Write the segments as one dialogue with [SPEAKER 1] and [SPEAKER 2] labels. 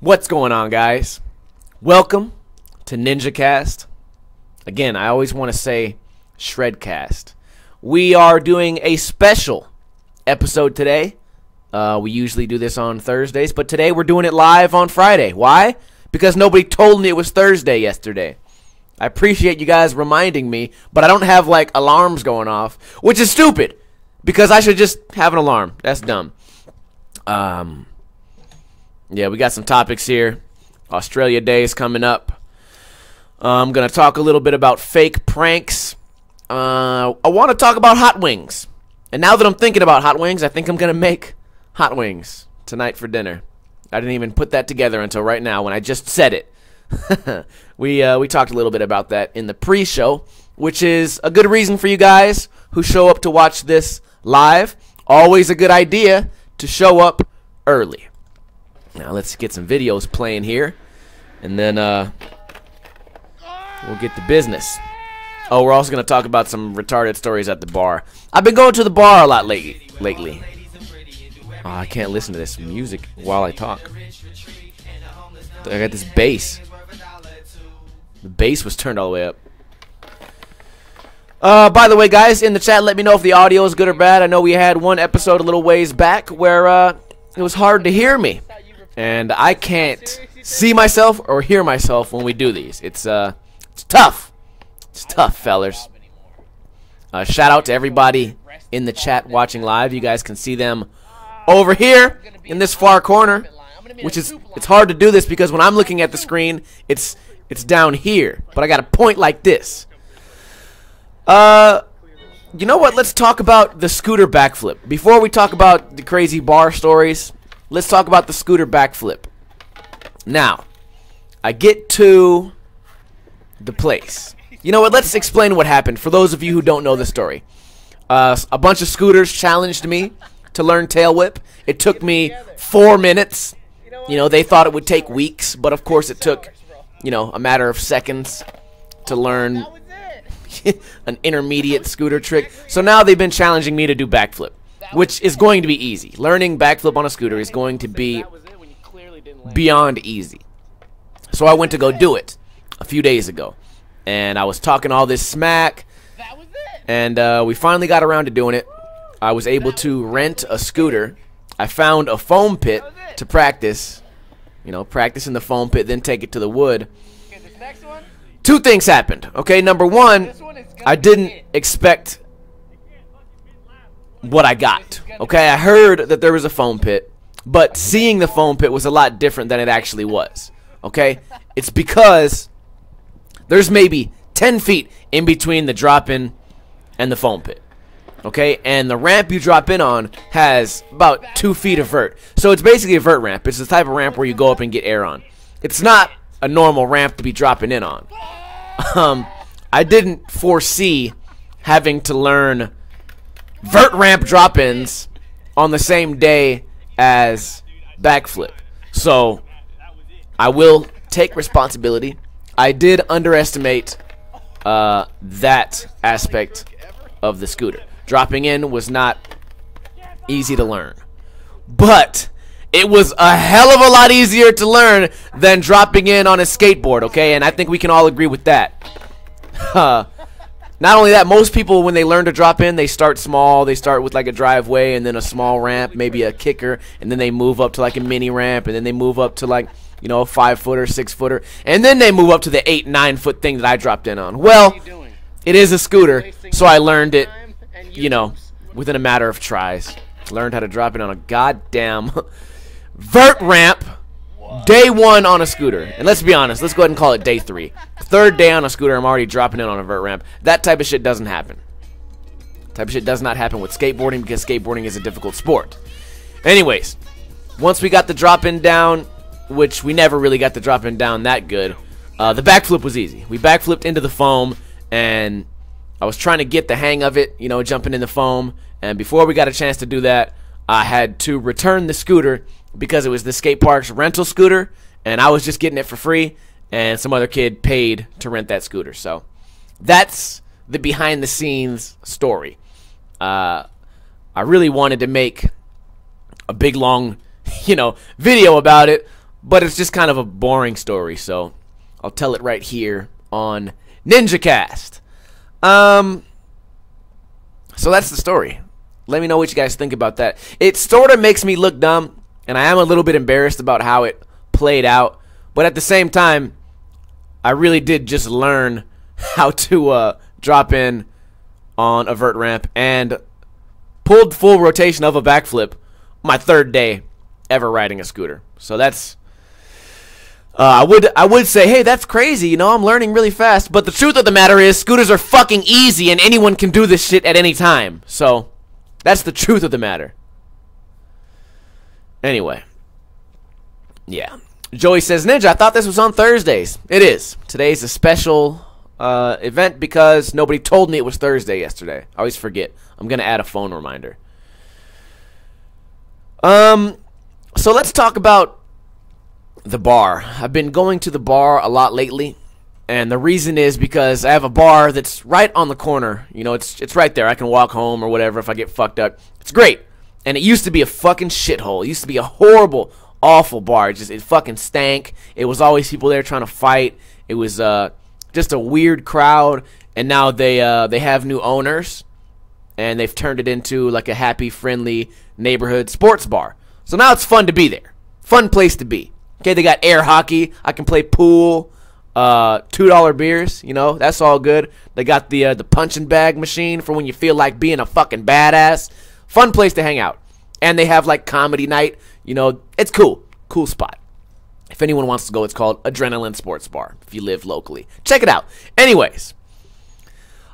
[SPEAKER 1] What's going on, guys? Welcome to NinjaCast. Again, I always want to say Shredcast. We are doing a special episode today. We usually do this on Thursdays, but today we're doing it live on Friday. Why? Because nobody told me it was Thursday yesterday. I appreciate you guys reminding me, but I don't have, like, alarms going off, which is stupid, because I should just have an alarm. That's dumb. Yeah, we got some topics here. Australia Day is coming up. I'm going to talk a little bit about fake pranks. I want to talk about hot wings. And now that I'm thinking about hot wings, I think I'm going to make hot wings tonight for dinner. I didn't even put that together until right now when I just said it. We talked a little bit about that in the pre-show, which is a good reason for you guys who show up to watch this live. Always a good idea to show up early. Now let's get some videos playing here, and then we'll get to business. Oh, we're also going to talk about some retarded stories at the bar. I've been going to the bar a lot lately. Oh, I can't listen to this music while I talk. I got this bass. The bass was turned all the way up. By the way, guys, in the chat, let me know if the audio is good or bad. I know we had one episode a little ways back where it was hard to hear me. And I can't see myself or hear myself when we do these. It's tough. It's tough, fellers. Shout out to everybody in the chat watching live. You guys can see them over here in this far corner, which is, it's hard to do this because when I'm looking at the screen, it's down here. But I got a point like this. You know what? Let's talk about the scooter backflip. Before we talk about the crazy bar stories, let's talk about the scooter backflip. Now, I get to the place. You know what? Let's explain what happened for those of you who don't know the story. A bunch of scooters challenged me to learn tail whip. It took me 4 minutes. You know, they thought it would take weeks, but of course it took, you know, a matter of seconds to learn an intermediate scooter trick. So now they've been challenging me to do backflip, which is going to be easy. Learning backflip on a scooter is going to be beyond easy. So I went to go do it a few days ago. And I was talking all this smack. And we finally got around to doing it. I was able to rent a scooter. I found a foam pit to practice. You know, practice in the foam pit, then take it to the wood. Two things happened. Okay, number one, I didn't expect what I got. Okay, I heard that there was a foam pit, but seeing the foam pit was a lot different than it actually was. Okay, it's because there's maybe 10 feet in between the drop-in and the foam pit. Okay, and the ramp you drop in on has about 2 feet of vert. So it's basically a vert ramp. It's the type of ramp where you go up and get air on. It's not a normal ramp to be dropping in on. I didn't foresee having to learn vert ramp drop-ins on the same day as backflip. So I will take responsibility. I did underestimate that aspect of the scooter. Dropping in was not easy to learn, but it was a hell of a lot easier to learn than dropping in on a skateboard, okay? And I think we can all agree with that. Not only that, most people, when they learn to drop in, they start small. They start with like a driveway and then a small ramp, maybe a kicker, and then they move up to like a mini ramp, and then they move up to like, you know, a 5-footer, 6-footer, and then they move up to the 8-9-foot thing that I dropped in on. Well, it is a scooter, so I learned it, you know, within a matter of tries. Learned how to drop in on a goddamn vert ramp day 1 on a scooter. And let's be honest, let's go ahead and call it day 3. Third day on a scooter, I'm already dropping in on a vert ramp. That type of shit doesn't happen. Type of shit does not happen with skateboarding because skateboarding is a difficult sport. Anyways, once we got the drop-in down, which we never really got the drop-in down that good, the backflip was easy. We backflipped into the foam, and I was trying to get the hang of it, you know, jumping in the foam. And before we got a chance to do that, I had to return the scooter because it was the skate park's rental scooter, and I was just getting it for free, and some other kid paid to rent that scooter. So that's the behind-the-scenes story. I really wanted to make a big, long, video about it, but it's just kind of a boring story, so I'll tell it right here on NinjaCast. So that's the story. Let me know what you guys think about that. It sort of makes me look dumb, and I am a little bit embarrassed about how it played out. But at the same time, I really did just learn how to drop in on a vert ramp and pulled full rotation of a backflip my third day ever riding a scooter. So that's... I would say, hey, that's crazy, you know, I'm learning really fast. But the truth of the matter is, scooters are fucking easy and anyone can do this shit at any time. So, that's the truth of the matter. Anyway. Yeah. Joey says, Ninja, I thought this was on Thursdays. It is. Today's a special event because nobody told me it was Thursday yesterday. I always forget. I'm going to add a phone reminder. So let's talk about the bar. I've been going to the bar a lot lately, and the reason is because I have a bar that's right on the corner. You know, it's right there. I can walk home or whatever if I get fucked up. It's great. And it used to be a fucking shithole. It used to be a horrible, awful bar. It fucking stank. It was always people there trying to fight. It was just a weird crowd. And now they have new owners, and they've turned it into like a happy, friendly neighborhood sports bar. So now it's fun to be there. Fun place to be. Okay, they got air hockey. I can play pool. $2 beers. You know, that's all good. They got the punching bag machine for when you feel like being a fucking badass. Fun place to hang out. And they have like comedy night. You know, it's cool. Cool spot. If anyone wants to go, it's called Adrenaline Sports Bar. If you live locally, check it out. Anyways,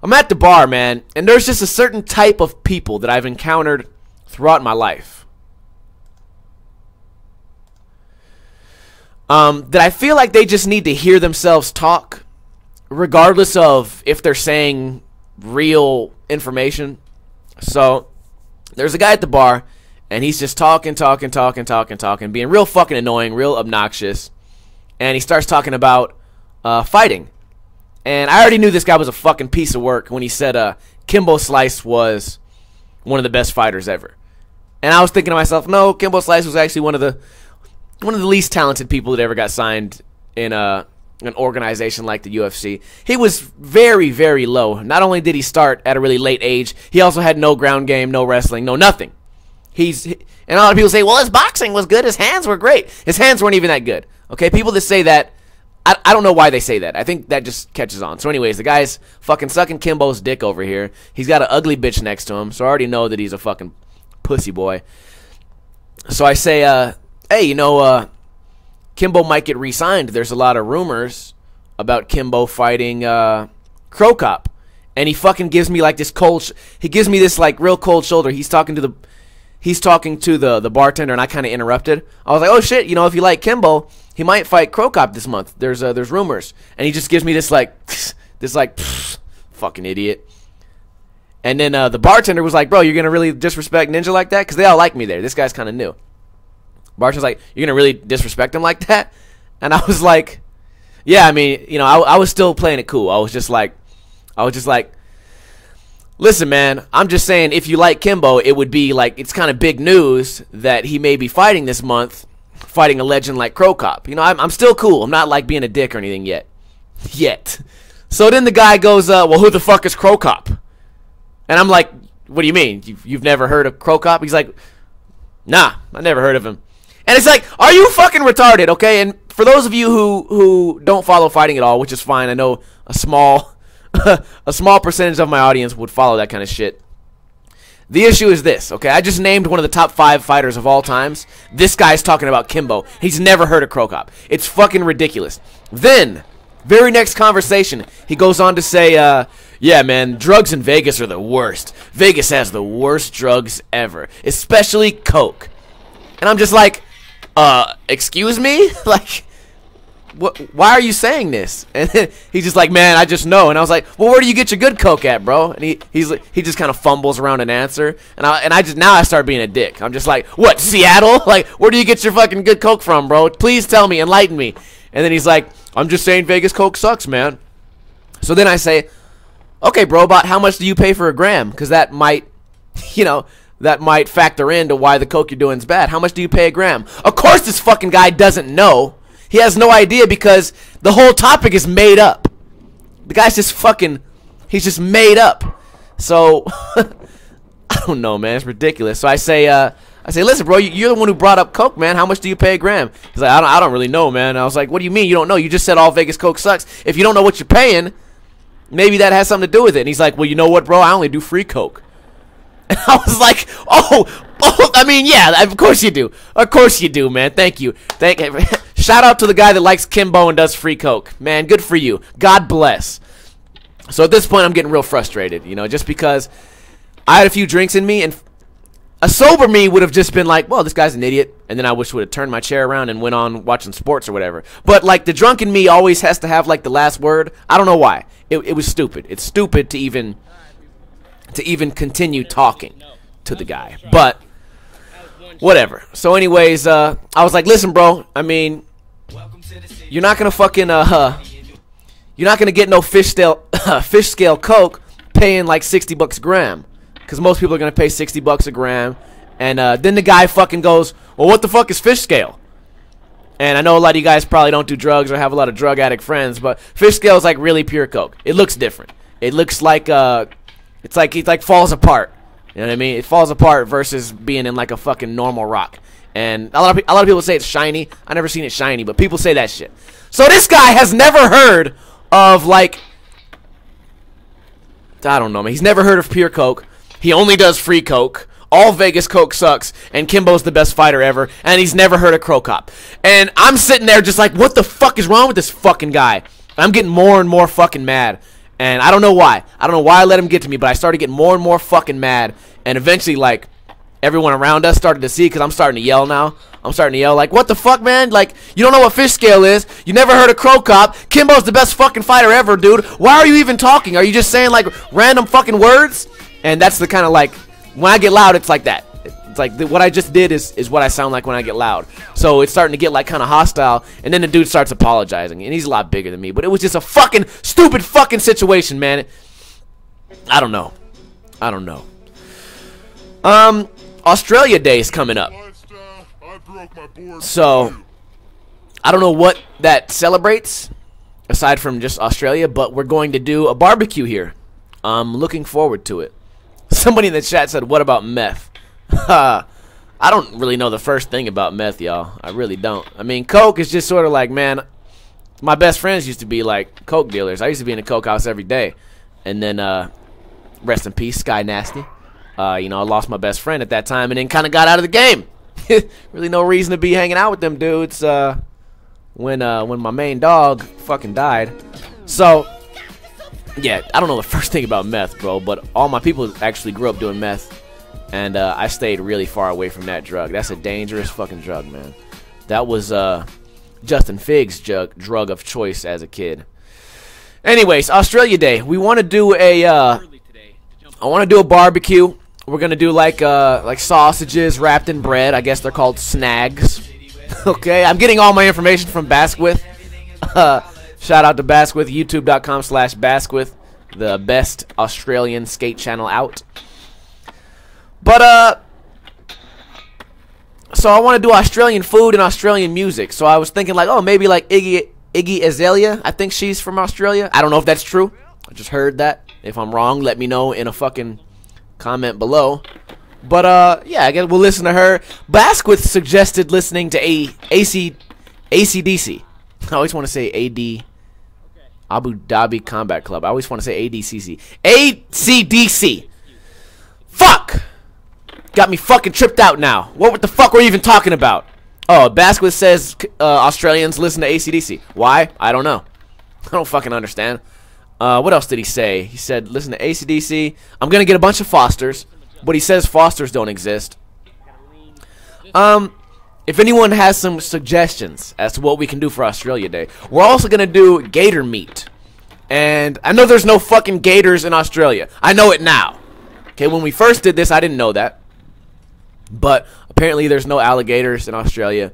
[SPEAKER 1] I'm at the bar, man, and there's just a certain type of people that I've encountered throughout my life. That I feel like they just need to hear themselves talk, regardless of if they're saying real information. So, there's a guy at the bar, and he's just talking, being real fucking annoying, real obnoxious, and he starts talking about fighting. And I already knew this guy was a fucking piece of work when he said Kimbo Slice was one of the best fighters ever. And I was thinking to myself, no, Kimbo Slice was actually one of the least talented people that ever got signed in an organization like the UFC. He was very, very low. Not only did he start at a really late age, he also had no ground game, no wrestling, no nothing. And a lot of people say, well, his boxing was good, his hands were great. His hands weren't even that good. Okay, people that say that, I don't know why they say that. I think that just catches on. So anyways, the guy's fucking sucking Kimbo's dick over here. He's got an ugly bitch next to him, so I already know that he's a fucking pussy boy. So I say, hey, you know, Kimbo might get re-signed. There's a lot of rumors about Kimbo fighting Cro Cop. And he fucking gives me like this he gives me this like real cold shoulder. He's talking to the bartender, and I kind of interrupted. I was like, oh shit, you know, if you like Kimbo, he might fight Cro Cop this month. There's rumors. And he just gives me this like fucking idiot. And then the bartender was like, bro, you're gonna really disrespect Ninja like that? Because they all like me there. This guy's kind of new. Bartender's like, you're going to really disrespect him like that? And I was like, yeah, I mean, you know, I was still playing it cool. I was just like, listen, man, I'm just saying if you like Kimbo, it would be like, it's kind of big news that he may be fighting this month, fighting a legend like Cro Cop. You know, I'm still cool. I'm not like being a dick or anything yet. So then the guy goes, well, who the fuck is Cro Cop? And I'm like, what do you mean? You've never heard of Cro Cop? He's like, nah, I never heard of him. And it's like, are you fucking retarded, okay? And for those of you who don't follow fighting at all, which is fine, I know a small percentage of my audience would follow that kind of shit. The issue is this, okay? I just named one of the top 5 fighters of all times. This guy's talking about Kimbo. He's never heard of Cro Cop. It's fucking ridiculous. Then, very next conversation, he goes on to say, yeah, man, drugs in Vegas are the worst. Vegas has the worst drugs ever, especially coke. And I'm just like, excuse me? Like, what? Why are you saying this? And then he's just like, man, I just know. And I was like, well, where do you get your good coke at, bro? And he just kind of fumbles around an answer. And I start being a dick. I'm just like, what, Seattle? Like, where do you get your fucking good coke from, bro? Please tell me, enlighten me. And then he's like, I'm just saying Vegas coke sucks, man. So then I say, okay, bro, about how much do you pay for a gram? Because that might, you know, that might factor into why the coke you're doing is bad. How much do you pay a gram? Of course this fucking guy doesn't know. He has no idea because the whole topic is made up. The guy's just fucking, he's just made up. So, I don't know, man. It's ridiculous. So I say, listen, bro, you're the one who brought up coke, man. How much do you pay a gram? He's like, I don't really know, man. And I was like, what do you mean you don't know? You just said all Vegas coke sucks. If you don't know what you're paying, maybe that has something to do with it. And he's like, well, you know what, bro? I only do free coke. And I was like, oh, I mean, yeah, of course you do. Of course you do, man. Thank you. Shout out to the guy that likes Kimbo and does free coke. Man, good for you. God bless. So at this point, I'm getting real frustrated, you know, just because I had a few drinks in me, and a sober me would have just been like, well, this guy's an idiot, and then I wish would have turned my chair around and went on watching sports or whatever. But, like, the drunken me always has to have, like, the last word. I don't know why. It was stupid. It's stupid to even continue talking to the guy. But whatever. So anyways, I was like, listen, bro, I mean, you're not gonna fucking you're not gonna get no fish scale coke paying like $60 a gram, because most people are gonna pay $60 a gram. And then the guy fucking goes, well, what the fuck is fish scale? And I know a lot of you guys probably don't do drugs or have a lot of drug addict friends, but fish scale is like really pure coke. It looks different. It looks like it's like falls apart. You know what I mean? It falls apart versus being in like a fucking normal rock. And a lot of people say it's shiny. I never seen it shiny, but people say that shit. So this guy has never heard of, like, I don't know, man. He's never heard of pure coke. He only does free coke. All Vegas coke sucks, and Kimbo's the best fighter ever, and he's never heard of Crow Cop. And I'm sitting there just like, what the fuck is wrong with this fucking guy? I'm getting more and more fucking mad. And I don't know why. I don't know why I let him get to me, but I started getting more and more fucking mad. And eventually, like, everyone around us started to see, because I'm starting to yell now. I'm starting to yell, like, what the fuck, man? Like, you don't know what fish scale is. You never heard of Crow Cop. Kimbo's the best fucking fighter ever, dude. Why are you even talking? Are you just saying, like, random fucking words? And that's the kind of, like, when I get loud, it's like that. It's like, what I just did is what I sound like when I get loud. So it's starting to get, like, kind of hostile. And then the dude starts apologizing. And he's a lot bigger than me. But it was just a fucking stupid fucking situation, man. I don't know. I don't know. Australia Day is coming up. So, I don't know what that celebrates, aside from just Australia, but we're going to do a barbecue here. I'm looking forward to it. Somebody in the chat said, what about meth? I don't really know the first thing about meth, y'all. I really don't. I mean, coke is just sort of like, man, my best friends used to be like coke dealers. I used to be in a coke house every day. And then, rest in peace, Sky Nasty. You know, I lost my best friend at that time and then kind of got out of the game. Really no reason to be hanging out with them dudes when my main dog fucking died. So, yeah, I don't know the first thing about meth, bro, but all my people actually grew up doing meth, and I stayed really far away from that drug. That's a dangerous fucking drug, man. That was Justin Figg's drug of choice as a kid. Anyways, Australia Day. We want to do I want to do a barbecue. We're gonna do like sausages wrapped in bread. I guess they're called snags. Okay, I'm getting all my information from Basquith. Shout out to Basquith, youtube.com/Basquith, the best Australian skate channel out. But so I want to do Australian food and Australian music. So I was thinking like, oh, maybe like Iggy Azalea. I think she's from Australia. I don't know if that's true. I just heard that. If I'm wrong, let me know in a fucking comment below. But yeah, I guess we'll listen to her. Basquith suggested listening to AC/DC. I always want to say AD Abu Dhabi Combat Club. I always want to say ADCC. ACDC. Fuck! Got me fucking tripped out now. What the fuck were you even talking about? Oh, Basquith says Australians listen to AC/DC. Why? I don't know. I don't fucking understand. What else did he say? He said, listen to AC/DC. I'm going to get a bunch of Fosters, but he says Fosters don't exist. If anyone has some suggestions as to what we can do for Australia Day, we're also going to do gator meat. And I know there's no fucking gators in Australia. I know it now. Okay, when we first did this, I didn't know that. But apparently there's no alligators in Australia.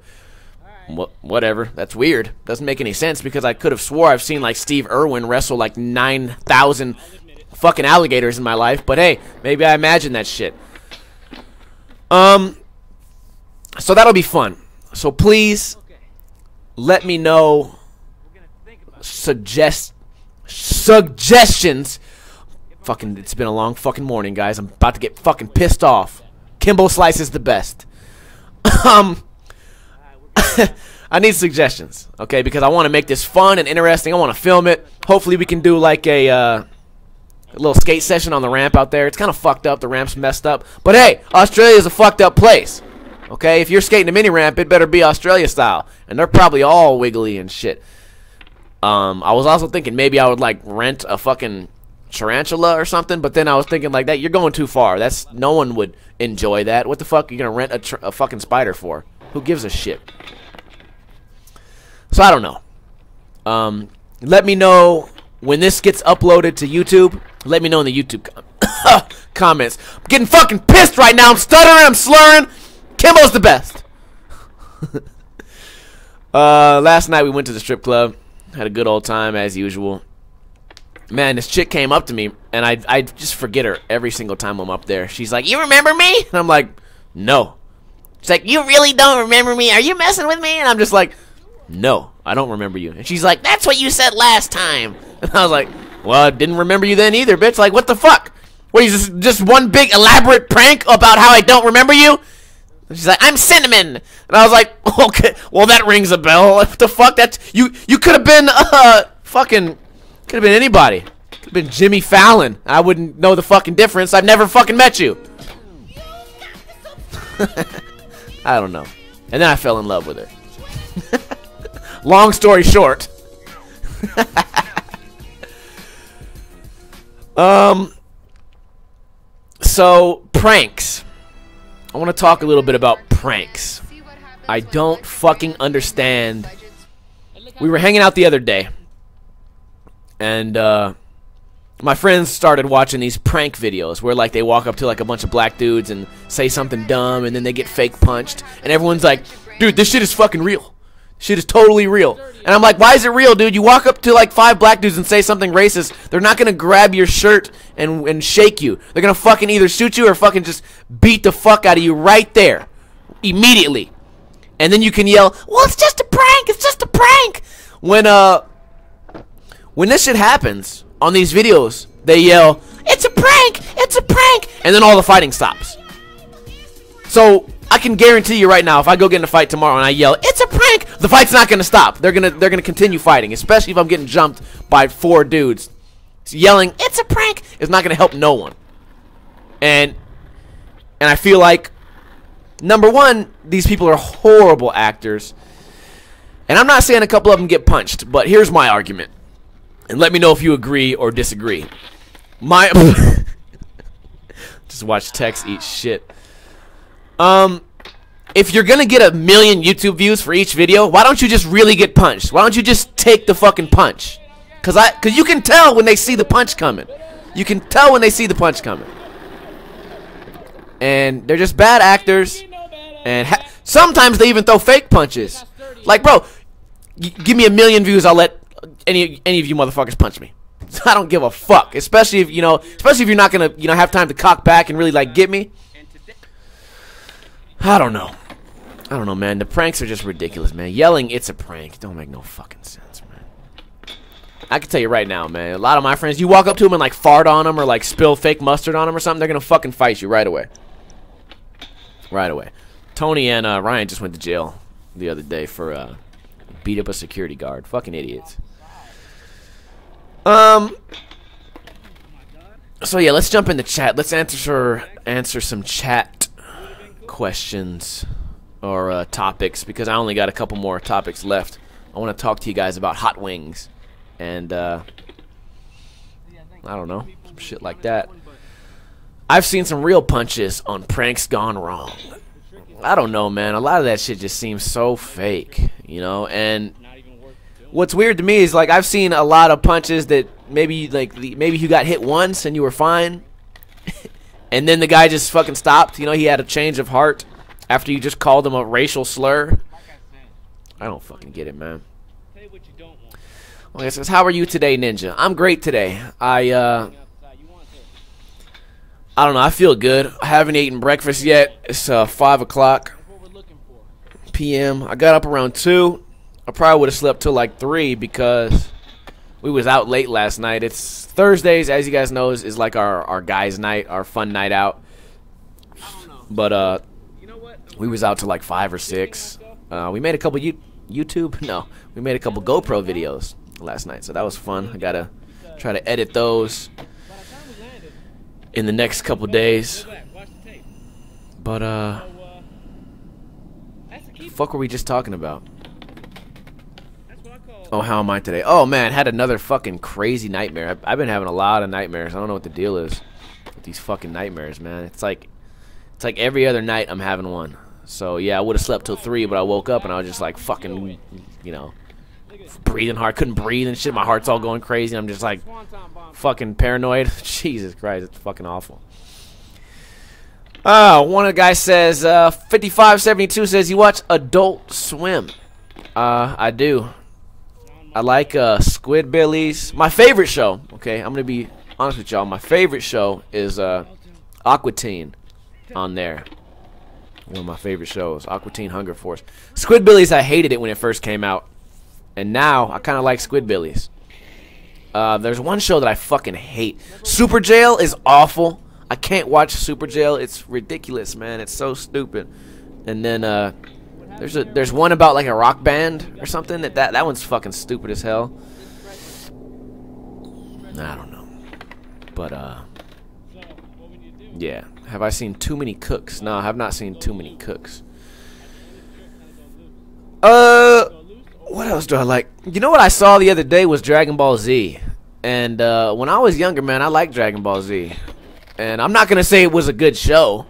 [SPEAKER 1] Whatever. That's weird. Doesn't make any sense because I could have swore I've seen like Steve Irwin wrestle like 9,000 fucking alligators in my life. But hey, maybe I imagined that shit. So that'll be fun. So please let me know suggestions. Fucking, it's been a long fucking morning, guys. I'm about to get fucking pissed off. Kimbo Slice is the best. I need suggestions, okay? Because I want to make this fun and interesting. I want to film it. Hopefully we can do like a little skate session on the ramp out there. It's kind of fucked up. The ramp's messed up. But hey, Australia is a fucked up place. Okay, if you're skating a mini ramp, it better be Australia style. And they're probably all wiggly and shit. I was also thinking maybe I would like rent a fucking tarantula or something, but then I was thinking like that you're going too far. That's, no one would enjoy that. What the fuck are you gonna rent a fucking spider for? Who gives a shit? So I don't know. Let me know when this gets uploaded to YouTube. Let me know in the YouTube comments. I'm getting fucking pissed right now. I'm stuttering. I'm slurring. Kimbo's the best. Last night we went to the strip club. Had a good old time as usual. Man, this chick came up to me, and I just forget her every single time I'm up there. She's like, "You remember me?" And I'm like, "No." She's like, "You really don't remember me? Are you messing with me?" And I'm just like, "No, I don't remember you." And she's like, "That's what you said last time." And I was like, "Well, I didn't remember you then either, bitch. Like, what the fuck? What, is this just one big elaborate prank about how I don't remember you?" And she's like, "I'm Cinnamon." And I was like, "Okay, well, that rings a bell." What the fuck? That's, you could have been, fucking... Could have been anybody. Could have been Jimmy Fallon. I wouldn't know the fucking difference. I've never fucking met you. I don't know. And then I fell in love with her. Long story short. So, pranks. I want to talk a little bit about pranks. I don't fucking understand. We were hanging out the other day. And my friends started watching these prank videos where like they walk up to like a bunch of black dudes and say something dumb, and then they get fake punched, and everyone's like, "Dude, this shit is fucking real. Shit is totally real." And I'm like, "Why is it real, dude? You walk up to like 5 black dudes and say something racist, they're not gonna grab your shirt and shake you. They're gonna fucking either shoot you or fucking just beat the fuck out of you right there, immediately. And then you can yell, 'Well, it's just a prank. It's just a prank.'" When this shit happens on these videos, they yell, "It's a prank! It's a prank!" And then all the fighting stops. So I can guarantee you right now, if I go get in a fight tomorrow and I yell, "It's a prank!" the fight's not gonna stop. They're gonna continue fighting, especially if I'm getting jumped by 4 dudes. So yelling, "It's a prank!" is not gonna help no one. And I feel like, number one, these people are horrible actors. And I'm not saying a couple of them get punched, but here's my argument. And let me know if you agree or disagree. Just watch Tex eat shit. If you're gonna get 1 million YouTube views for each video, why don't you just really get punched? Why don't you just take the fucking punch? Cause you can tell when they see the punch coming. You can tell when they see the punch coming. And they're just bad actors. And sometimes they even throw fake punches. Like, bro, give me 1 million views, I'll let any of you motherfuckers punch me. I don't give a fuck, especially if you're not gonna have time to cock back and really like get me. I don't know, man. The pranks are just ridiculous, man. Yelling, "It's a prank," don't make no fucking sense, man. I can tell you right now, man. A lot of my friends, you walk up to them and like fart on them or like spill fake mustard on them or something, they're gonna fucking fight you right away. Right away. Tony and Ryan just went to jail the other day for beat up a security guard. Fucking idiots. So yeah, let's jump into chat. Let's answer some chat questions or topics, because I only got a couple more topics left. I want to talk to you guys about hot wings and I don't know, some shit like that. I've seen some real punches on pranks gone wrong. I don't know, man. A lot of that shit just seems so fake, and what's weird to me is like I've seen a lot of punches that maybe you got hit once and you were fine, and then the guy just fucking stopped. He had a change of heart after you just called him a racial slur. I don't fucking get it, man. Well, it says, "How are you today, Ninja?" I'm great today. I don't know. I feel good. I haven't eaten breakfast yet. It's 5 o'clock p.m. I got up around 2. I probably would have slept till like 3 because we was out late last night. It's Thursdays, as you guys know, is like our guys' night, our fun night out. But we was out till like 5 or 6. We made a couple YouTube. No, we made a couple GoPro videos last night, so that was fun. I gotta try to edit those in the next couple days. But fuck were we just talking about? Oh, how am I today? Oh man, had another fucking crazy nightmare. I've been having a lot of nightmares. I don't know what the deal is with these fucking nightmares, man. It's like every other night I'm having one. So yeah, I would have slept till 3, but I woke up and I was just like fucking, you know, breathing hard, couldn't breathe and shit. My heart's all going crazy. I'm just like fucking paranoid. Jesus Christ, it's fucking awful. One of the guys says 5572 says you watch Adult Swim. I do. I like Squidbillies. My favorite show, okay, I'm gonna be honest with y'all, my favorite show is Aqua Teen on there. One of my favorite shows, Aqua Teen Hunger Force. Squidbillies, I hated it when it first came out, and now I kind of like Squidbillies. There's one show that I fucking hate. Super Jail is awful. I can't watch Super Jail. It's ridiculous, man. It's so stupid. And then there's one about like a rock band or something. That one's fucking stupid as hell. I don't know, but yeah. Have I seen Too Many Cooks? No, I have not seen Too Many Cooks. What else do I like? You know what I saw the other day was Dragon Ball Z. And when I was younger, man, I liked Dragon Ball Z. And I'm not going to say it was a good show.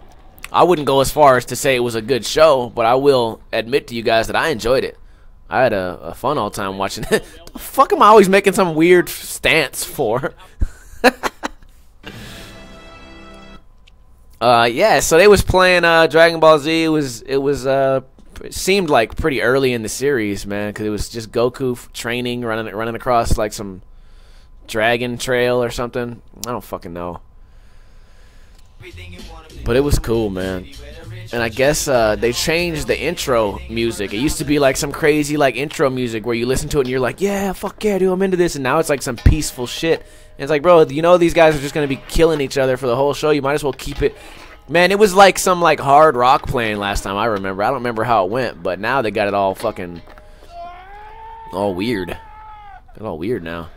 [SPEAKER 1] I wouldn't go as far as to say it was a good show, but I will admit to you guys that I enjoyed it. I had a fun all time watching it. The fuck am I always making some weird stance for? Yeah, so they was playing Dragon Ball Z. It seemed like pretty early in the series, man, because it was just Goku training, running across like some dragon trail or something. I don't fucking know, but it was cool, man. And I guess they changed the intro music. It used to be like some crazy like intro music where you listen to it and you're like, yeah, fuck yeah, dude, I'm into this. And now it's like some peaceful shit. And it's like, bro, you know these guys are just gonna be killing each other for the whole show. You might as well keep it. Man, it was like some like hard rock playing last time I remember. I don't remember how it went, but now they got it all fucking all weird. It's all weird now.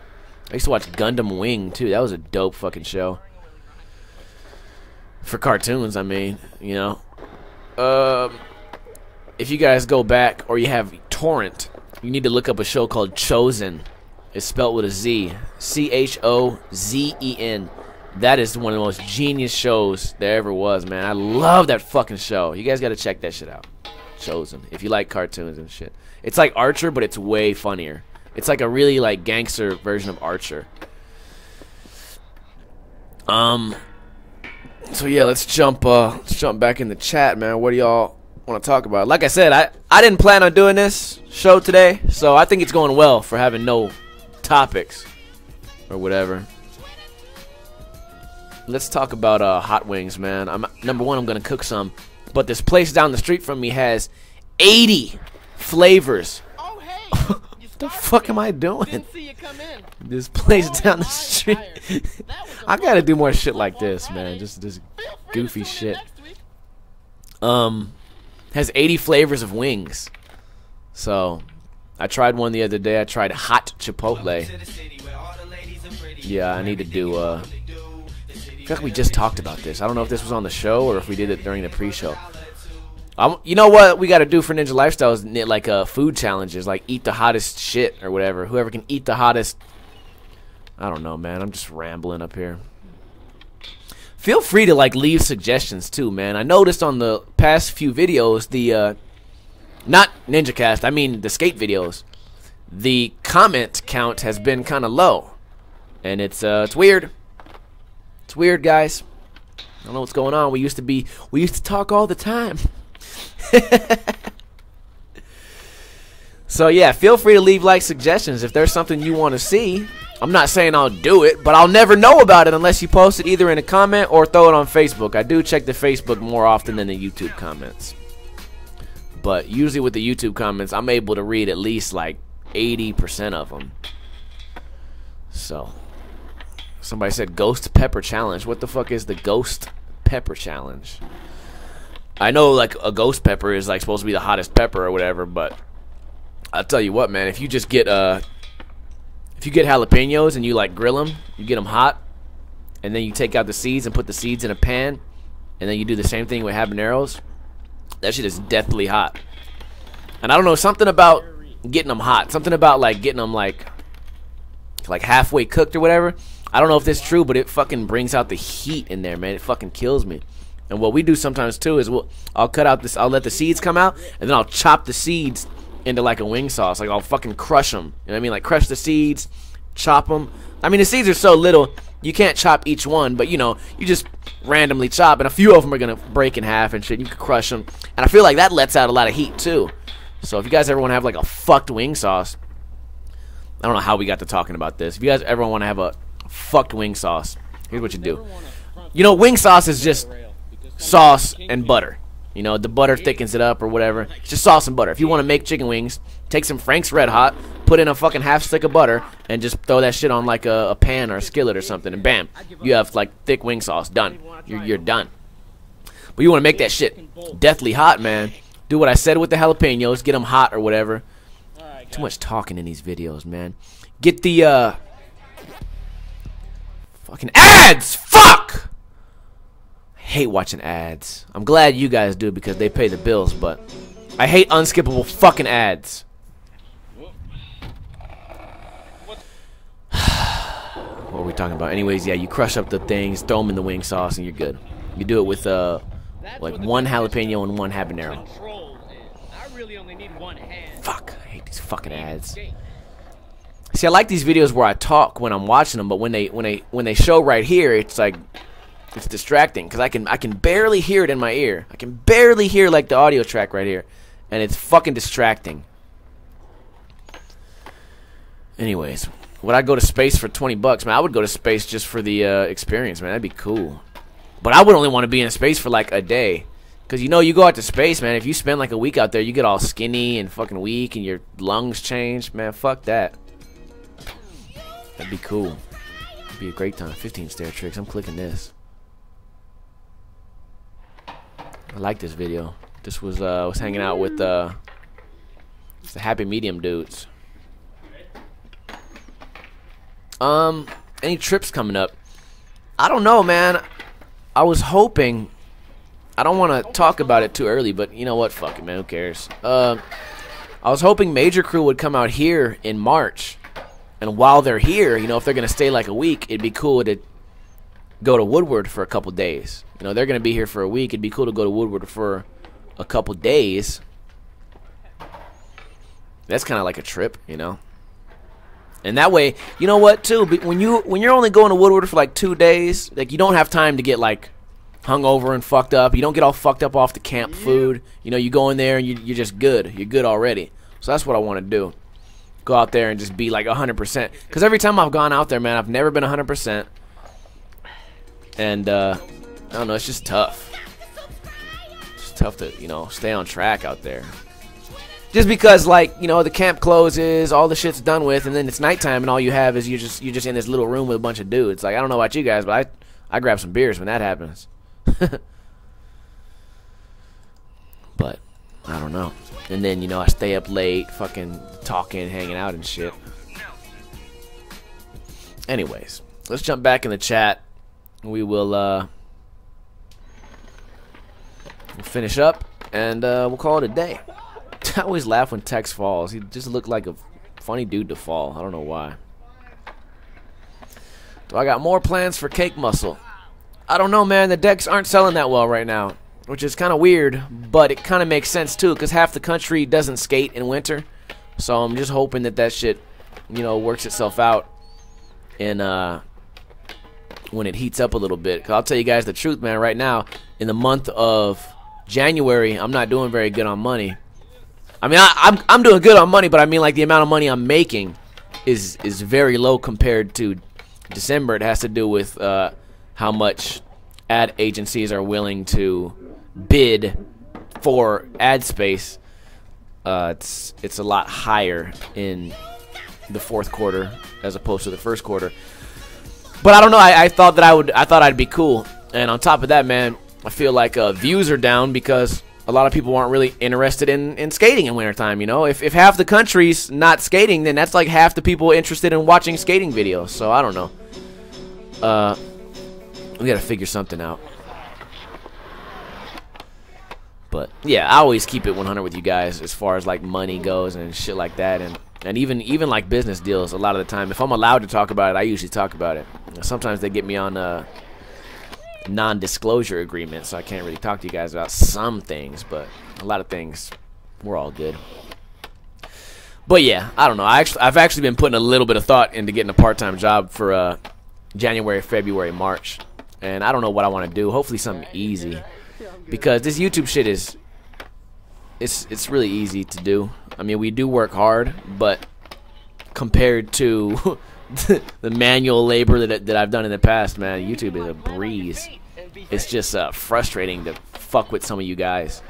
[SPEAKER 1] I used to watch Gundam Wing too. That was a dope fucking show. For cartoons, I mean, you know. If you guys go back or you have torrent, you need to look up a show called Chosen. It's spelled with a Z. Chozen. That is one of the most genius shows there ever was, man. I love that fucking show. You guys got to check that shit out. Chosen. If you like cartoons and shit. It's like Archer, but it's way funnier. It's like a really like gangster version of Archer. So yeah, let's jump back in the chat, man. What do y'all want to talk about? Like I said, I didn't plan on doing this show today, so I think it's going well for having no topics or whatever. Let's talk about hot wings, man. Number one, I'm gonna cook some, but this place down the street from me has 80 flavors. Oh, hey, what the fuck am I doing? Didn't see you come in. This place down the street. I gotta do more shit like this, man. Just goofy shit. Has 80 flavors of wings. So I tried one the other day. I tried hot chipotle. Yeah, I need to do I feel like we just talked about this. I don't know if this was on the show or if we did it during the pre-show. You know what we got to do for Ninja Lifestyle is like food challenges, like eat the hottest shit or whatever. Whoever can eat the hottest. I don't know, man. I'm just rambling up here. Feel free to like leave suggestions too, man. I noticed on the past few videos, the not NinjaCast, I mean the skate videos, the comment count has been kind of low, and it's weird. It's weird, guys. I don't know what's going on. We used to talk all the time. So yeah, feel free to leave like suggestions if there's something you want to see. I'm not saying I'll do it, but I'll never know about it unless you post it either in a comment or throw it on Facebook. I do check the Facebook more often than the YouTube comments. But usually with the YouTube comments, I'm able to read at least like 80% of them. So, somebody said Ghost Pepper Challenge. What the fuck is the Ghost Pepper Challenge? I know like a ghost pepper is like supposed to be the hottest pepper or whatever, but I'll tell you what, man, if you just get jalapenos and you like grill them, you get them hot, and then you take out the seeds and put the seeds in a pan, and then you do the same thing with habaneros, that shit is deathly hot. And I don't know, something about getting them hot, something about like getting them like halfway cooked or whatever. I don't know if that's true, but it fucking brings out the heat in there, man. It fucking kills me. And what we do sometimes too is I'll cut out I'll let the seeds come out, and then I'll chop the seeds into like a wing sauce. Like I'll fucking crush them. You know what I mean? Like crush the seeds, chop them. I mean the seeds are so little you can't chop each one, but you know you just randomly chop, and a few of them are gonna break in half and shit. You can crush them, and I feel like that lets out a lot of heat too. So if you guys ever want to have like a fucked wing sauce, I don't know how we got to talking about this. If you guys ever want to have a fucked wing sauce, here's what you do. You know, wing sauce is just sauce and butter. You know, the butter thickens it up or whatever. It's just sauce and butter. If you want to make chicken wings, take some Frank's Red Hot, put in a fucking half stick of butter, and just throw that shit on like a pan or a skillet or something, and bam, you have like thick wing sauce. Done. You're done. But you want to make that shit deathly hot, man. Do what I said with the jalapenos. Get them hot or whatever. Too much talking in these videos, man. Get the fucking ads. Fuck. Hate watching ads. I'm glad you guys do because they pay the bills, but I hate unskippable fucking ads. What are we talking about? Anyways, yeah, you crush up the things, throw them in the wing sauce, and you're good. You do it with like one jalapeno and one habanero. Fuck, I hate these fucking ads. See, I like these videos where I talk when I'm watching them, but when they show right here, it's like it's distracting because I can barely hear it in my ear. I can barely hear like the audio track right here, and it's fucking distracting. Anyways, would I go to space for 20 bucks? Man, I would go to space just for the experience, man. That'd be cool. But I would only want to be in space for like a day. Because, you know, you go out to space, man. If you spend like a week out there, you get all skinny and fucking weak and your lungs change. Man, fuck that. That'd be cool. It'd be a great time. 15 stair tricks. I'm clicking this. I like this video. This was hanging out with the Happy Medium dudes. Any trips coming up? I don't know, man. I was hoping. I don't want to talk about it too early, but you know what? Fuck it, man. Who cares? I was hoping Major Crew would come out here in March, and while they're here, you know, if they're gonna stay like a week, it'd be cool to go to Woodward for a couple days. You know, they're gonna be here for a week. It'd be cool to go to Woodward for a couple days. That's kind of like a trip, you know. And that way, you know what, too? When you're only going to Woodward for like 2 days, like you don't have time to get like hungover and fucked up. You don't get all fucked up off the camp food. You know, you go in there and you're just good. You're good already. So that's what I want to do. Go out there and just be like 100%. Because every time I've gone out there, man, I've never been 100%. And I don't know, it's just tough. It's tough to, you know, stay on track out there. Just because, like, you know, the camp closes, all the shit's done with, and then it's nighttime, and all you have is you're just in this little room with a bunch of dudes. Like, I don't know about you guys, but I grab some beers when that happens. But I don't know. And then, you know, I stay up late, fucking talking, hanging out and shit. Anyways, let's jump back in the chat. We will we'll finish up, and we'll call it a day. I always laugh when Tex falls. He just looked like a funny dude to fall. I don't know why. Do I got more plans for Cake Muscle? I don't know, man. The decks aren't selling that well right now, which is kind of weird, but it kind of makes sense, too, because half the country doesn't skate in winter. So I'm just hoping that that shit, you know, works itself out in, when it heats up a little bit. Because I'll tell you guys the truth, man. Right now, in the month of January, I'm not doing very good on money. I mean, I'm doing good on money, but I mean, like, the amount of money I'm making is very low compared to December. It has to do with how much ad agencies are willing to bid for ad space. It's a lot higher in the fourth quarter as opposed to the first quarter. But I don't know. I thought that I thought I'd be cool. And on top of that, man, I feel like views are down because a lot of people aren't really interested in skating in wintertime, you know? If half the country's not skating, then that's like half the people interested in watching skating videos. So I don't know. We gotta figure something out. But yeah, I always keep it 100 with you guys as far as like money goes and shit like that, and even like business deals. A lot of the time, if I'm allowed to talk about it, I usually talk about it. Sometimes they get me on non-disclosure agreements, so I can't really talk to you guys about some things, but a lot of things we're all good. But yeah, I don't know. I've actually been putting a little bit of thought into getting a part-time job for January, February, March, and I don't know what I want to do. Hopefully something easy, because this YouTube shit it's really easy to do. I mean, we do work hard, but compared to the manual labor that I've done in the past, man, YouTube is a breeze. It's just frustrating to fuck with some of you guys.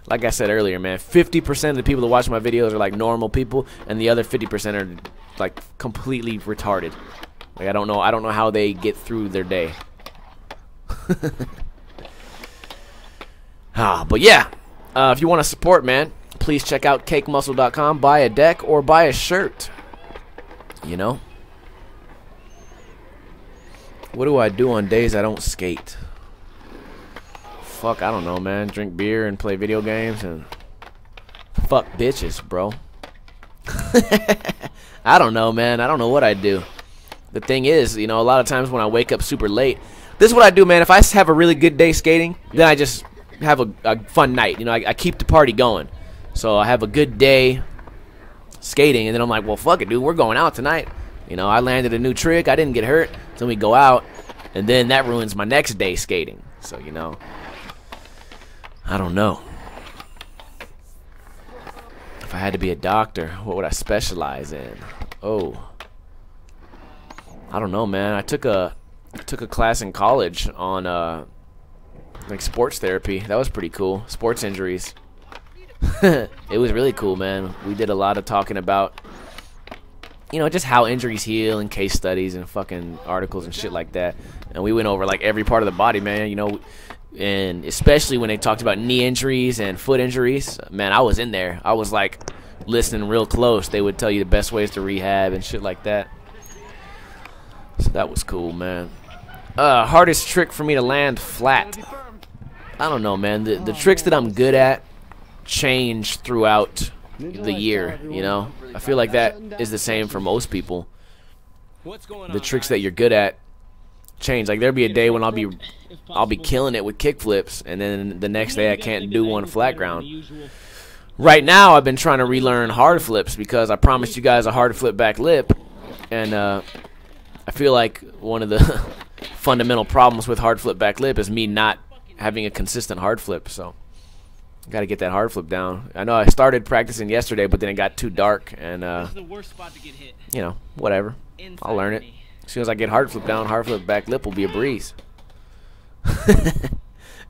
[SPEAKER 1] Like I said earlier, man, 50% of the people that watch my videos are like normal people, and the other 50% are like completely retarded. Like I don't know how they get through their day. But yeah, if you want to support, man, please check out cakemuscle.com. Buy a deck or buy a shirt. You know. What do I do on days I don't skate? Fuck, I don't know, man. Drink beer and play video games and fuck bitches, bro. I don't know, man. I don't know what I do. The thing is, you know, a lot of times when I wake up super late, this is what I do, man. If I have a really good day skating, then I just have a fun night. You know, I keep the party going. So I have a good day skating, and then I'm like, well, fuck it, dude. We're going out tonight. You know, I landed a new trick. I didn't get hurt. So we go out, and then that ruins my next day skating. So, you know, I don't know. If I had to be a doctor, what would I specialize in? Oh, I don't know, man. I took a class in college on like sports therapy. That was pretty cool. Sports injuries. It was really cool, man. We did a lot of talking about, you know, just how injuries heal and case studies and fucking articles and shit like that. And we went over like every part of the body, man, you know, and especially when they talked about knee injuries and foot injuries. Man, I was in there. I was like listening real close. They would tell you the best ways to rehab and shit like that. So that was cool, man. Hardest trick for me to land flat. I don't know, man. The tricks that I'm good at change throughout the year, you know. I feel like that is the same for most people. The tricks that you're good at change. Like there'll be a day when I'll be killing it with kick flips, and then the next day I can't do one flat ground. Right now I've been trying to relearn hard flips because I promised you guys a hard flip back lip, and I feel like one of the fundamental problems with hard flip back lip is me not having a consistent hard flip. So got to get that hard flip down. I know I started practicing yesterday, but then it got too dark, and you know, whatever. I'll learn it. As soon as I get hard flip down, hard flip back lip will be a breeze. And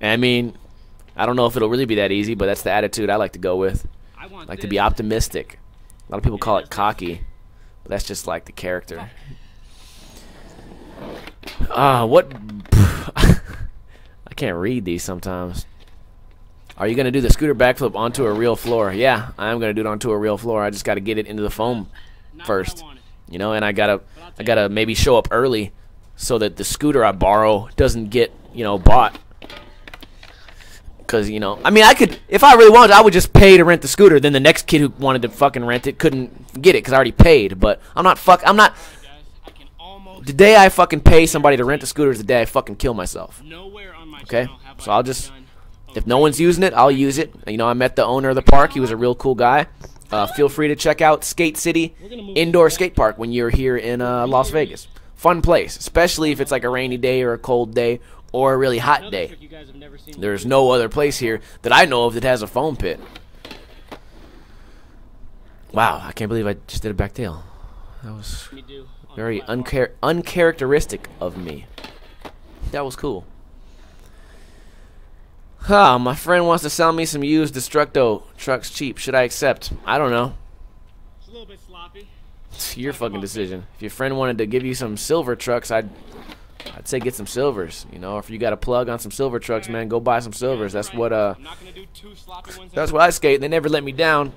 [SPEAKER 1] I mean, I don't know if it'll really be that easy, but that's the attitude I like to go with. I like to be optimistic. A lot of people call it cocky, but that's just like the character. What? I can't read these sometimes. Are you going to do the scooter backflip onto a real floor? Yeah, I am going to do it onto a real floor. I just got to get it into the foam first. You know, and I gotta maybe show up early so that the scooter I borrow doesn't get, you know, bought. Because, you know, I mean, I could, if I really wanted, I would just pay to rent the scooter. Then the next kid who wanted to fucking rent it couldn't get it because I already paid. But I'm not. The day I fucking pay somebody to rent a scooter is the day I fucking kill myself. Okay? So I'll just, if no one's using it, I'll use it. You know, I met the owner of the park. He was a real cool guy. Feel free to check out Skate City Indoor Skate Park when you're here in Las Vegas. Fun place, especially if it's like a rainy day or a cold day or a really hot day. There's no other place here that I know of that has a foam pit. Wow, I can't believe I just did a back tail. That was very uncharacteristic of me. That was cool. My friend wants to sell me some used Destructo trucks cheap. Should I accept? I don't know.
[SPEAKER 2] It's a little bit sloppy.
[SPEAKER 1] It's your fucking decision. If your friend wanted to give you some silver trucks, I'd say get some silvers. You know, if you got a plug on some silver trucks, man, go buy some silvers. That's what that's what I skate. They never let me down.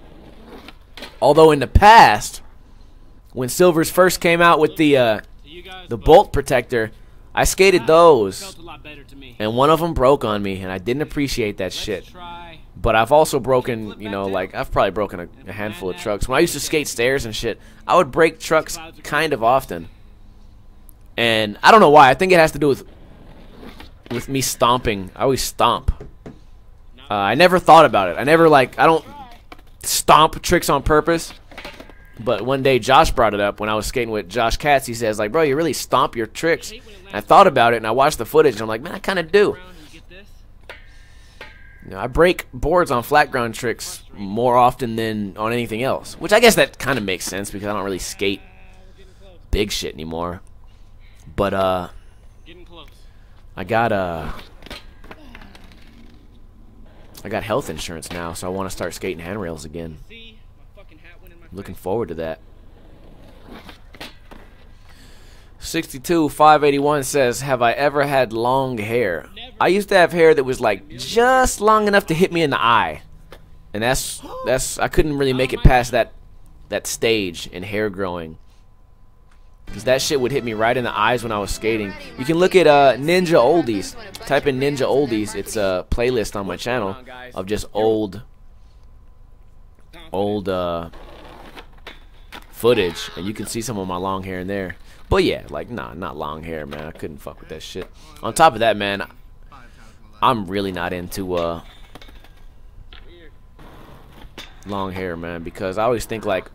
[SPEAKER 1] Although in the past, when silvers first came out with the bolt protector, I skated those, and one of them broke on me, and I didn't appreciate that shit. But I've also broken, you know, like, I've probably broken a handful of trucks. When I used to skate stairs and shit, I would break trucks kind of often. And I don't know why. I think it has to do with me stomping. I always stomp. I never thought about it. I don't stomp tricks on purpose. But one day Josh brought it up when I was skating with Josh Katz. He says, like, bro, you really stomp your tricks. And I thought about it, and I watched the footage, and I'm like, man, I kind of do. You know, I break boards on flat ground tricks more often than on anything else. Which I guess that kind of makes sense because I don't really skate big shit anymore. But, I got health insurance now, so I want to start skating handrails again. Looking forward to that. 62-581 says, have I ever had long hair? I used to have hair that was like just long enough to hit me in the eye. And that's I couldn't really make it past that stage in hair growing. Because that shit would hit me right in the eyes when I was skating. You can look at Ninja Oldies. Type in Ninja Oldies. It's a playlist on my channel of just old footage, and you can see some of my long hair in there. But yeah, like, nah, not long hair, man. I couldn't fuck with that shit. On top of that, man, I'm really not into long hair, man, because I always think, like,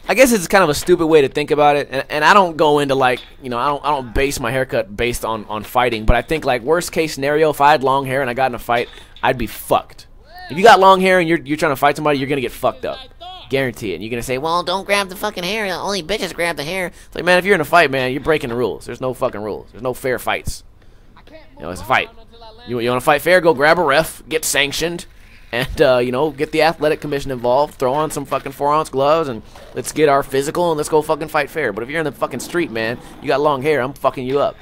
[SPEAKER 1] I guess it's kind of a stupid way to think about it, and I don't go into, like, you know, I don't base my haircut based on fighting, but I think, like, worst case scenario, if I had long hair and I got in a fight, I'd be fucked. If you got long hair and you're trying to fight somebody, you're gonna get fucked up. Guarantee it. And you're gonna say, well, don't grab the fucking hair. Only bitches grab the hair. It's like, man, if you're in a fight, man, you're breaking the rules. There's no fucking rules. There's no fair fights. You know, it's a fight. You want to fight fair? Go grab a ref, get sanctioned, and you know, get the athletic commission involved. Throw on some fucking 4-ounce gloves, and let's get our physical, and let's go fucking fight fair. But if you're in the fucking street, man, you got long hair, I'm fucking you up.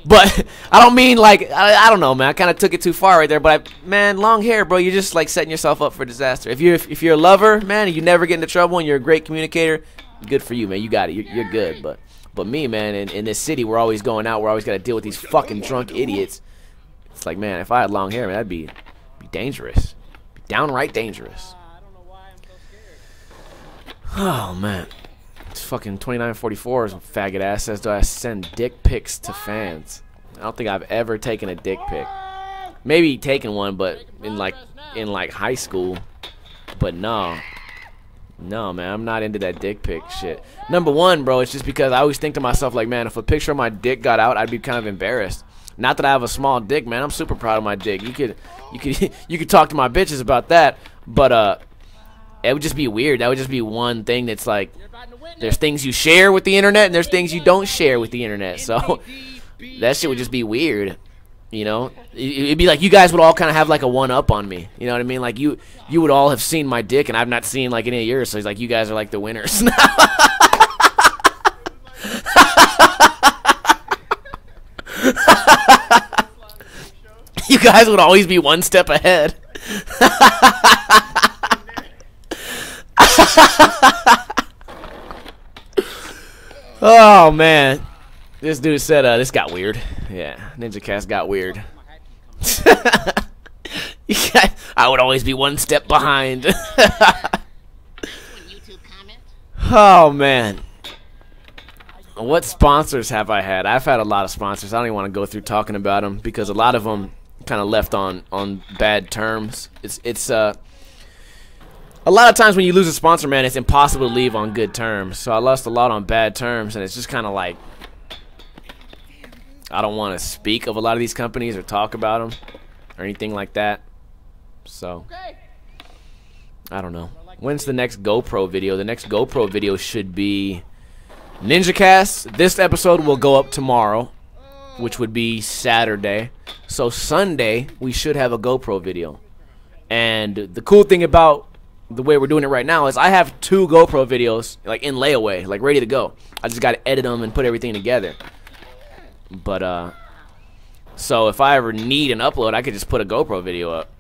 [SPEAKER 1] But I don't mean, like, I don't know, man. I kind of took it too far right there. But man, long hair, bro, you're just like setting yourself up for disaster. If you're a lover, man, and you never get into trouble, and you're a great communicator, good for you, man. You got it. You're good. But me, man, in this city, we're always going out. We're always got to deal with these fucking drunk idiots. It's like, man, if I had long hair, man, that'd be dangerous, be downright dangerous. Oh man. It's fucking 2944's faggot ass says, do I send dick pics to fans? I don't think I've ever taken a dick pic. Maybe taken one, but in like high school. But no, man, I'm not into that dick pic shit. Number one, bro, it's just because I always think to myself, like, man, if a picture of my dick got out, I'd be kind of embarrassed. Not that I have a small dick, man. I'm super proud of my dick. You could talk to my bitches about that, but it would just be weird. That would just be one thing that's like, there's things you share with the internet and there's things you don't share with the internet. So that shit would just be weird, you know. It'd be like you guys would all kind of have like a one-up on me. You know what I mean? Like you would all have seen my dick and I've not seen like any of yours. So it's like you guys are like the winners. You guys would always be one step ahead. Oh man, this dude said this got weird. Yeah, Ninja Cast got weird. I would always be one step behind. Oh man, what sponsors have I had? I've had a lot of sponsors. I don't even want to go through talking about them because a lot of them kind of left on bad terms. It's a lot of times when you lose a sponsor, man, it's impossible to leave on good terms. So I lost a lot on bad terms, and it's just kind of like I don't want to speak of a lot of these companies or talk about them or anything like that. So I don't know. When's the next GoPro video? The next GoPro video should be NinjaCast. This episode will go up tomorrow, which would be Saturday. So Sunday, we should have a GoPro video. And the cool thing about the way we're doing it right now is I have 2 GoPro videos like in layaway, like ready to go. I just got to edit them and put everything together. But, so if I ever need an upload, I could just put a GoPro video up.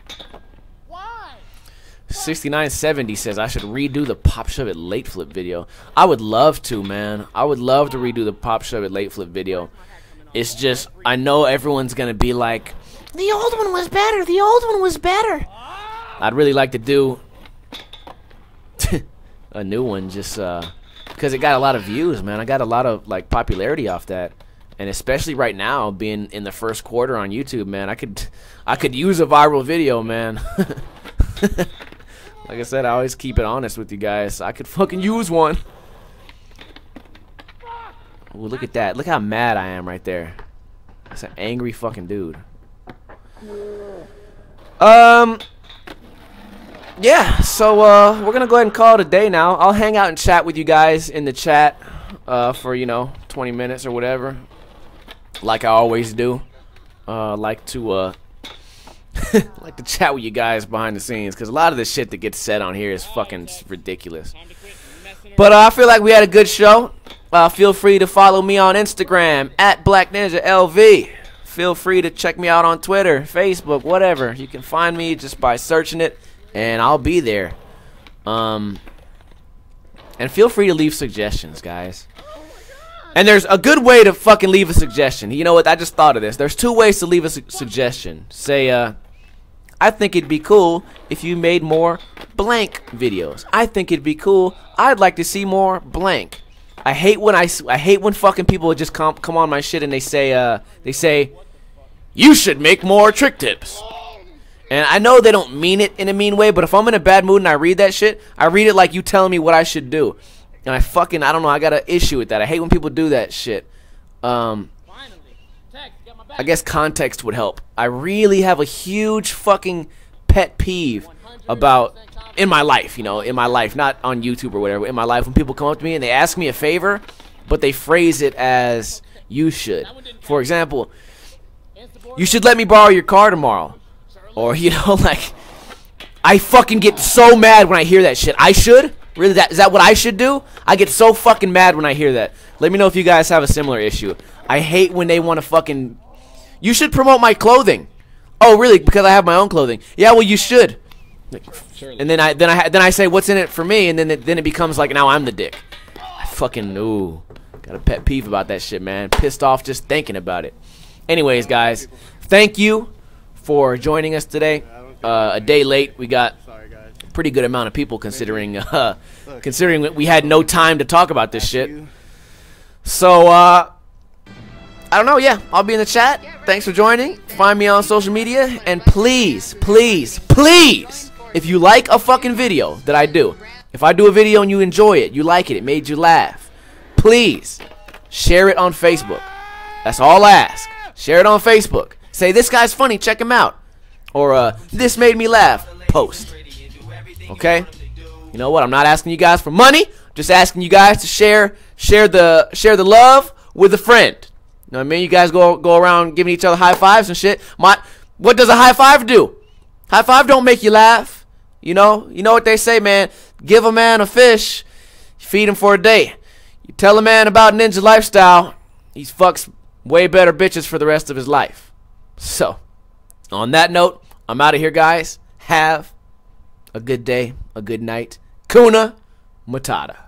[SPEAKER 1] 6970 says I should redo the Pop Shove It Late Flip video. I would love to, man. I would love to redo the Pop Shove It Late Flip video. It's just, I know everyone's going to be like, the old one was better, the old one was better. I'd really like to do a new one just because it got a lot of views, man. I got a lot of like popularity off that. And especially right now, being in the first quarter on YouTube, man, I could use a viral video, man. Like I said, I always keep it honest with you guys. I could fucking use one. Ooh, look at that. Look how mad I am right there. That's an angry fucking dude. Yeah, so we're gonna go ahead and call it a day now. I'll hang out and chat with you guys in the chat for, you know, 20 minutes or whatever, like I always do. Like to like to chat with you guys behind the scenes, because a lot of the shit that gets said on here is fucking ridiculous. But I feel like we had a good show. Feel free to follow me on Instagram at BlackNinjaLV. Feel free to check me out on Twitter, Facebook, whatever. You can find me just by searching it, and I'll be there. And feel free to leave suggestions, guys. And there's a good way to fucking leave a suggestion. You know what? I just thought of this. There's 2 ways to leave a suggestion. Say, I think it'd be cool if you made more blank videos. I think it'd be cool. I'd like to see more blank. I hate when fucking people just come on my shit and they say you should make more trick tips. And I know they don't mean it in a mean way, but if I'm in a bad mood and I read that shit, I read it like you telling me what I should do. And I don't know, I got an issue with that. I hate when people do that shit. I guess context would help. I really have a huge fucking pet peeve about, in my life, you know, in my life, not on YouTube or whatever, in my life, when people come up to me and they ask me a favor, but they phrase it as, you should. For example, you should let me borrow your car tomorrow. Or, you know, like, I fucking get so mad when I hear that shit. I should? Really, is that what I should do? I get so fucking mad when I hear that. Let me know if you guys have a similar issue. I hate when they want to fucking, you should promote my clothing. Oh, really? Because I have my own clothing. Yeah, well, you should. And then I say, what's in it for me? And then it becomes like, now I'm the dick. I fucking, got a pet peeve about that shit, man. Pissed off just thinking about it. Anyways, guys, thank you for joining us today. A day late. We got a pretty good amount of people considering we had no time to talk about this shit. So, I don't know, yeah, I'll be in the chat. Thanks for joining. Find me on social media. And please, please, please, if you like a fucking video that I do, if I do a video and you enjoy it, you like it, it made you laugh, please share it on Facebook. That's all I ask. Share it on Facebook. Say, this guy's funny, check him out. Or, this made me laugh, post. Okay? You know what? I'm not asking you guys for money. Just asking you guys to share the love with a friend. You know what I mean? You guys go around giving each other high fives and shit. What does a high five do? High five don't make you laugh. You know what they say, man. Give a man a fish, feed him for a day. You tell a man about ninja lifestyle, he fucks way better bitches for the rest of his life. So, on that note, I'm out of here, guys. Have a good day, a good night. Kuna Matata.